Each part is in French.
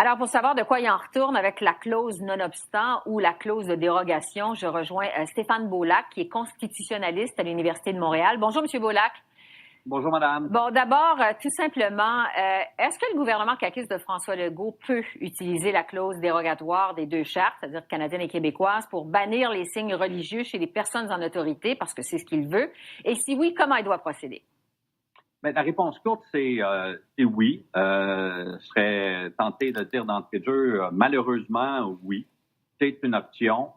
Alors, pour savoir de quoi il en retourne avec la clause nonobstant ou la clause de dérogation, je rejoins Stéphane Beaulac, qui est constitutionnaliste à l'Université de Montréal. Bonjour, M. Beaulac. Bonjour, madame. Bon, d'abord, tout simplement, est-ce que le gouvernement caquiste de François Legault peut utiliser la clause dérogatoire des deux chartes, c'est-à-dire canadienne et québécoise, pour bannir les signes religieux chez les personnes en autorité, parce que c'est ce qu'il veut? Et si oui, comment il doit procéder? Bien, la réponse courte, c'est oui. Je serais tenté de dire d'entrée de jeu, malheureusement, oui. C'est une option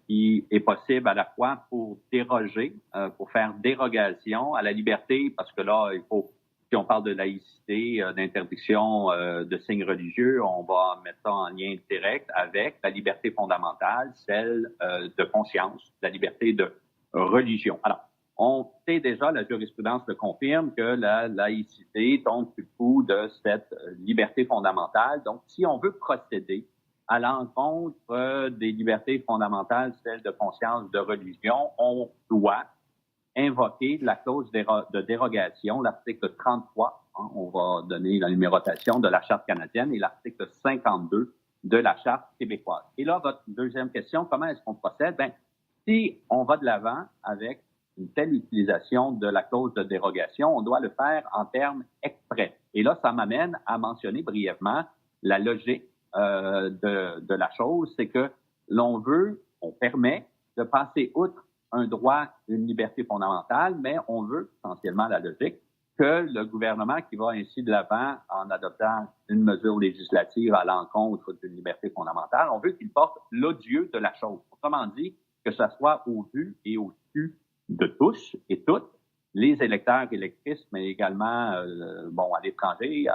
qui est possible à la fois pour déroger, pour faire dérogation à la liberté, parce que là, il faut, si on parle de laïcité, d'interdiction de signes religieux, on va mettre ça en lien direct avec la liberté fondamentale, celle de conscience, la liberté de religion. Alors, on sait déjà, la jurisprudence le confirme, que la laïcité tombe sous le coup de cette liberté fondamentale. Donc, si on veut procéder à l'encontre des libertés fondamentales, celles de conscience, de religion, on doit invoquer la clause de dérogation, l'article 33, on va donner la numérotation de la Charte canadienne, et l'article 52 de la Charte québécoise. Et là, votre deuxième question, comment est-ce qu'on procède? Bien, si on va de l'avant avec une telle utilisation de la clause de dérogation, on doit le faire en termes exprès. Et là, ça m'amène à mentionner brièvement la logique de la chose, c'est que on permet de passer outre un droit, une liberté fondamentale, mais on veut, essentiellement la logique, que le gouvernement qui va ainsi de l'avant en adoptant une mesure législative à l'encontre d'une liberté fondamentale, on veut qu'il porte l'odieux de la chose. Autrement dit, que ce soit au vu et au su de tous et toutes, les électeurs et électrices, mais également à l'étranger,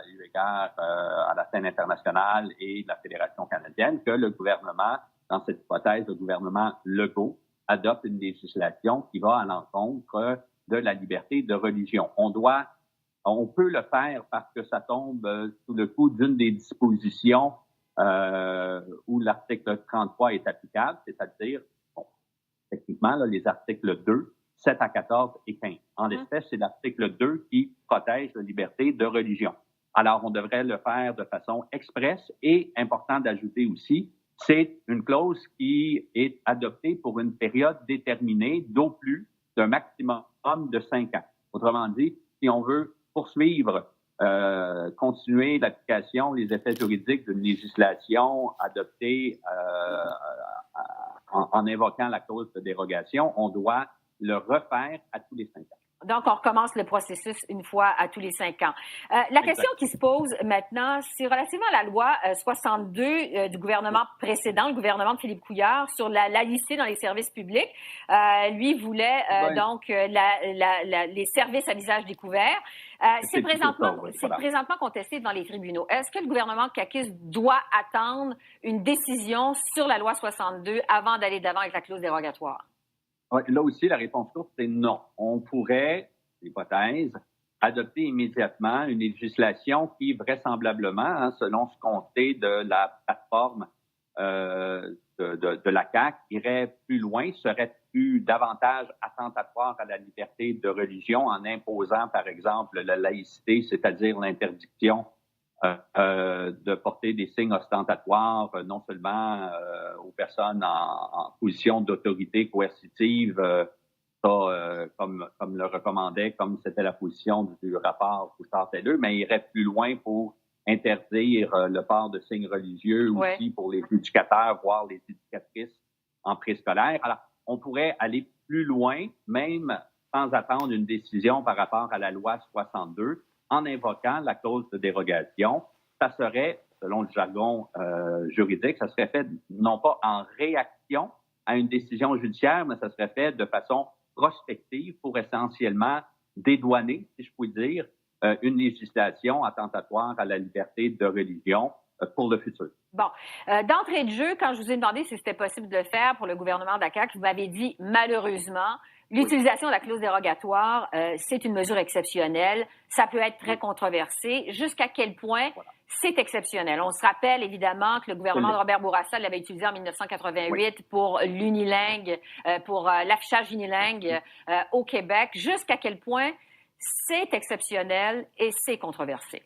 eu égard à la scène internationale et de la Fédération canadienne, que le gouvernement, dans cette hypothèse, le gouvernement Legault, adopte une législation qui va à l'encontre de la liberté de religion. On peut le faire parce que ça tombe sous le coup d'une des dispositions où l'article 33 est applicable, c'est-à-dire, techniquement, là, les articles 2, 7 à 14 et 15. En l'espèce, c'est l'article 2 qui protège la liberté de religion. Alors, on devrait le faire de façon expresse et, important d'ajouter aussi, c'est une clause qui est adoptée pour une période déterminée d'au plus d'un maximum de 5 ans. Autrement dit, si on veut poursuivre, continuer l'application, les effets juridiques d'une législation adoptée en invoquant la clause de dérogation, on doit le refaire à tous les 5 ans. Donc, on recommence le processus une fois à tous les 5 ans. La question qui se pose maintenant, c'est relativement à la loi 62 du gouvernement précédent, le gouvernement de Philippe Couillard, sur la laïcité dans les services publics. Lui voulait les services à visage découvert. C'est présentement contesté devant les tribunaux. Est-ce que le gouvernement caquiste doit attendre une décision sur la loi 62 avant d'aller d'avant avec la clause dérogatoire? Là aussi, la réponse courte, c'est non. On pourrait, hypothèse, adopter immédiatement une législation qui, vraisemblablement, selon ce qu'on sait de la plateforme de la CAQ, irait plus loin, serait davantage attentatoire à la liberté de religion en imposant, par exemple, la laïcité, c'est-à-dire l'interdiction de porter des signes ostentatoires, non seulement aux personnes en position d'autorité coercitive, comme le recommandait, comme c'était la position du rapport Bouchard-Taylor, mais il irait plus loin pour interdire le port de signes religieux aussi pour les éducateurs, voire les éducatrices en préscolaire. Alors, on pourrait aller plus loin, même sans attendre une décision par rapport à la loi 62, en invoquant la clause de dérogation. Ça serait, selon le jargon juridique, ça serait fait non pas en réaction à une décision judiciaire, mais ça serait fait de façon prospective pour essentiellement dédouaner, si je puis dire, une législation attentatoire à la liberté de religion pour le futur. Bon. D'entrée de jeu, quand je vous ai demandé si c'était possible de le faire pour le gouvernement de la CAQ, vous m'avez dit, malheureusement, l'utilisation de la clause dérogatoire, c'est une mesure exceptionnelle. Ça peut être très controversé. Jusqu'à quel point c'est exceptionnel? On se rappelle évidemment que le gouvernement de Robert Bourassa l'avait utilisé en 1988 pour l'unilingue, pour l'affichage unilingue au Québec. Jusqu'à quel point c'est exceptionnel et c'est controversé?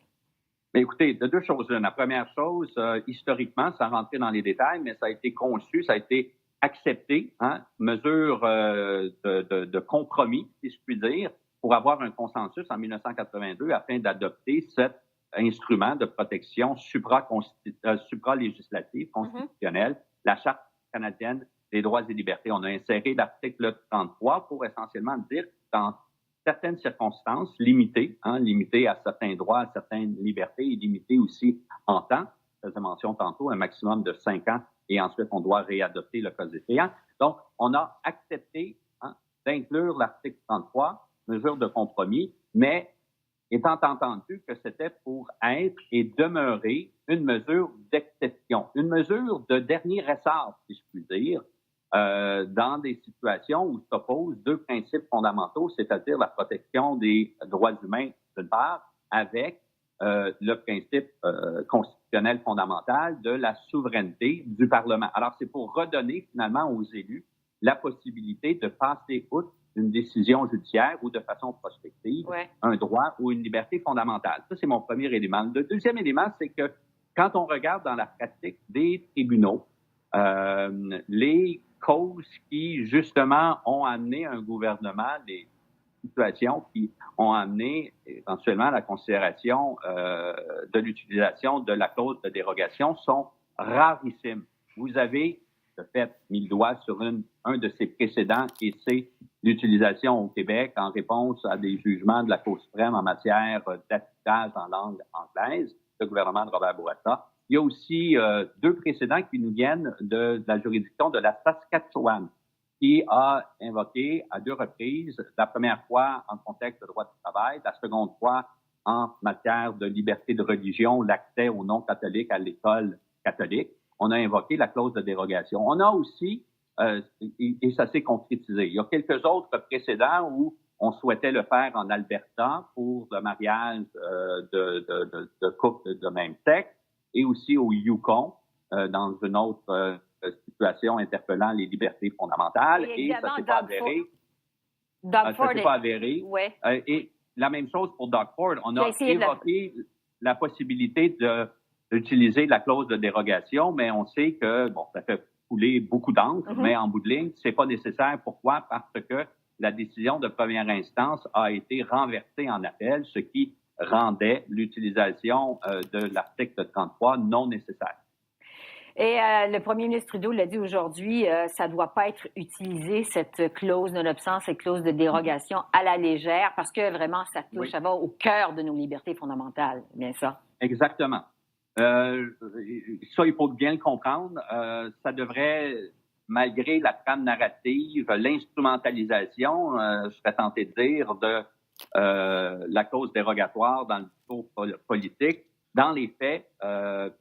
Mais écoutez, de deux choses. La première chose, historiquement, sans rentrer dans les détails, mais ça a été conçu, ça a été accepté, mesure de compromis, si je puis dire, pour avoir un consensus en 1982 afin d'adopter cet instrument de protection supra-législative, constitutionnelle, la Charte canadienne des droits et libertés. On a inséré l'article 33 pour essentiellement dire dans certaines circonstances limitées, limitées à certains droits, à certaines libertés et limitées aussi en temps. Je faisais mention tantôt, un maximum de 5 ans et ensuite on doit réadopter le cas échéant. Donc, on a accepté d'inclure l'article 33, mesure de compromis, mais étant entendu que c'était pour être et demeurer une mesure d'exception, une mesure de dernier ressort, si je puis dire, dans des situations où s'opposent deux principes fondamentaux, c'est-à-dire la protection des droits humains d'une part, avec le principe constitutionnel fondamental de la souveraineté du Parlement. Alors, c'est pour redonner finalement aux élus la possibilité de passer outre une décision judiciaire ou de façon prospective, un droit ou une liberté fondamentale. Ça, c'est mon premier élément. Le deuxième élément, c'est que quand on regarde dans la pratique des tribunaux, les causes qui, justement, ont amené un gouvernement, des situations qui ont amené éventuellement à la considération de l'utilisation de la clause de dérogation sont rarissimes. Vous avez, de fait, mis le doigt sur un de ces précédents et c'est l'utilisation au Québec en réponse à des jugements de la Cour suprême en matière d'affectage en langue anglaise, le gouvernement de Robert Bourassa. Il y a aussi deux précédents qui nous viennent de la juridiction de la Saskatchewan, qui a invoqué à deux reprises, la première fois en contexte de droit du travail, la seconde fois en matière de liberté de religion, l'accès aux non-catholiques à l'école catholique. On a invoqué la clause de dérogation. On a aussi, et ça s'est concrétisé, il y a quelques autres précédents où on souhaitait le faire en Alberta pour le mariage de couples de même sexe, et aussi au Yukon, dans une autre situation interpellant les libertés fondamentales. Et ça ne s'est pas avéré. Ça s'est pas avéré. Ouais. Et la même chose pour Doug Ford. On a évoqué la possibilité d'utiliser la clause de dérogation, mais on sait que, bon, ça fait couler beaucoup d'encre, mais en bout de ligne, c'est pas nécessaire. Pourquoi? Parce que la décision de première instance a été renversée en appel, ce qui rendait l'utilisation de l'article 33 non nécessaire. Et le premier ministre Trudeau l'a dit aujourd'hui, ça ne doit pas être utilisé, cette clause non-obstance, cette clause de dérogation à la légère, parce que vraiment, ça touche, ça va au cœur de nos libertés fondamentales, bien ça. Exactement. Ça, il faut bien le comprendre. Ça devrait, malgré la trame narrative, l'instrumentalisation, je serais tenté de dire, de la clause dérogatoire dans le discours politique. Dans les faits,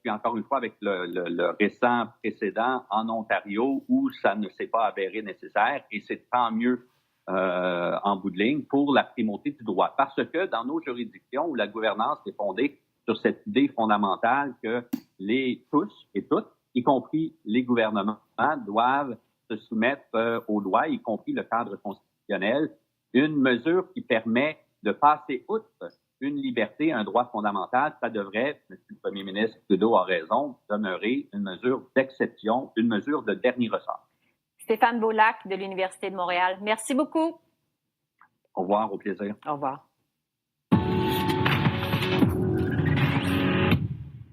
puis encore une fois avec le récent précédent en Ontario où ça ne s'est pas avéré nécessaire et c'est tant mieux en bout de ligne pour la primauté du droit. Parce que dans nos juridictions où la gouvernance est fondée sur cette idée fondamentale que tous et toutes, y compris les gouvernements, doivent se soumettre aux lois, y compris le cadre constitutionnel, une mesure qui permet de passer outre une liberté, un droit fondamental, ça devrait, M. le Premier ministre Trudeau a raison, demeurer une mesure d'exception, une mesure de dernier ressort. Stéphane Beaulac de l'Université de Montréal, merci beaucoup. Au revoir, au plaisir. Au revoir.